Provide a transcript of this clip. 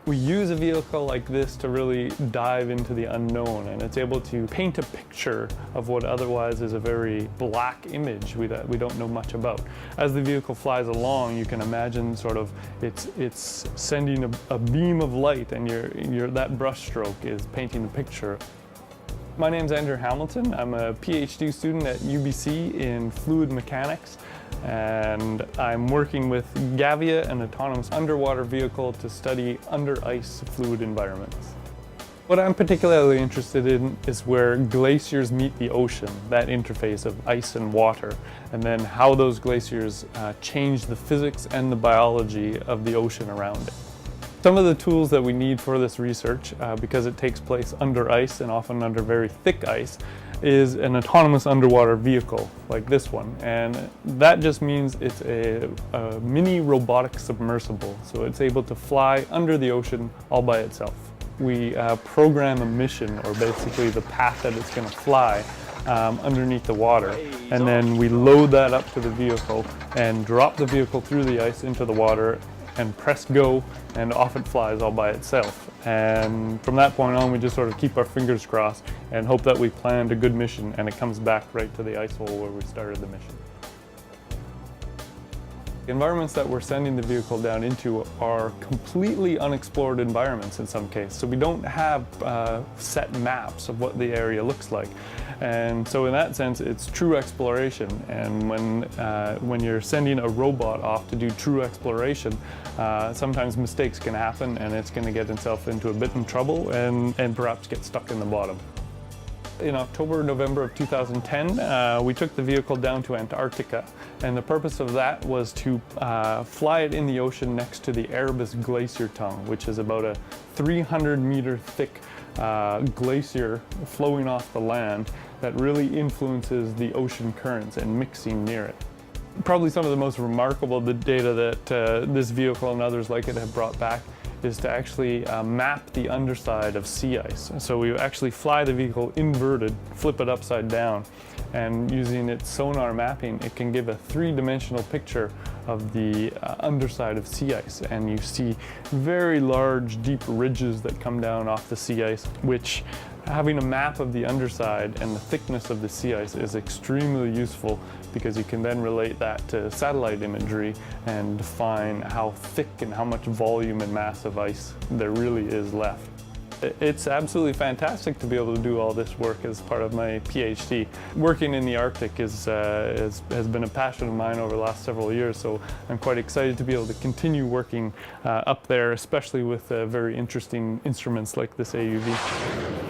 We use a vehicle like this to really dive into the unknown, and it's able to paint a picture of what otherwise is a very black image that we don't know much about. As the vehicle flies along, you can imagine sort of it's sending a beam of light, and that brush stroke is painting a picture. My name's Andrew Hamilton. I'm a PhD student at UBC in fluid mechanics, and I'm working with Gavia, an autonomous underwater vehicle to study under ice fluid environments. What I'm particularly interested in is where glaciers meet the ocean, that interface of ice and water, and then how those glaciers change the physics and the biology of the ocean around it. Some of the tools that we need for this research, because it takes place under ice and often under very thick ice, is an autonomous underwater vehicle like this one. And that just means it's a mini robotic submersible, so it's able to fly under the ocean all by itself. We program a mission, or basically the path that it's going to fly underneath the water, and then we load that up to the vehicle and drop the vehicle through the ice into the water and press go, and off it flies all by itself. And from that point on, we just sort of keep our fingers crossed and hope that we planned a good mission and it comes back right to the ice hole where we started the mission. The environments that we're sending the vehicle down into are completely unexplored environments in some cases. So we don't have set maps of what the area looks like. And so in that sense, it's true exploration. And when you're sending a robot off to do true exploration, sometimes mistakes can happen and it's going to get itself into a bit in trouble and perhaps get stuck in the bottom. In October, November of 2010, we took the vehicle down to Antarctica, and the purpose of that was to fly it in the ocean next to the Erebus glacier tongue, which is about a 300-meter thick glacier flowing off the land that really influences the ocean currents and mixing near it. Probably some of the most remarkable data that this vehicle and others like it have brought back is to actually map the underside of sea ice. So we actually fly the vehicle inverted, flip it upside down, and using its sonar mapping, it can give a three-dimensional picture of the underside of sea ice. And you see very large, deep ridges that come down off the sea ice, which having a map of the underside and the thickness of the sea ice is extremely useful, because you can then relate that to satellite imagery and define how thick and how much volume and mass of ice there really is left. It's absolutely fantastic to be able to do all this work as part of my PhD. Working in the Arctic has been a passion of mine over the last several years, so I'm quite excited to be able to continue working up there, especially with very interesting instruments like this AUV.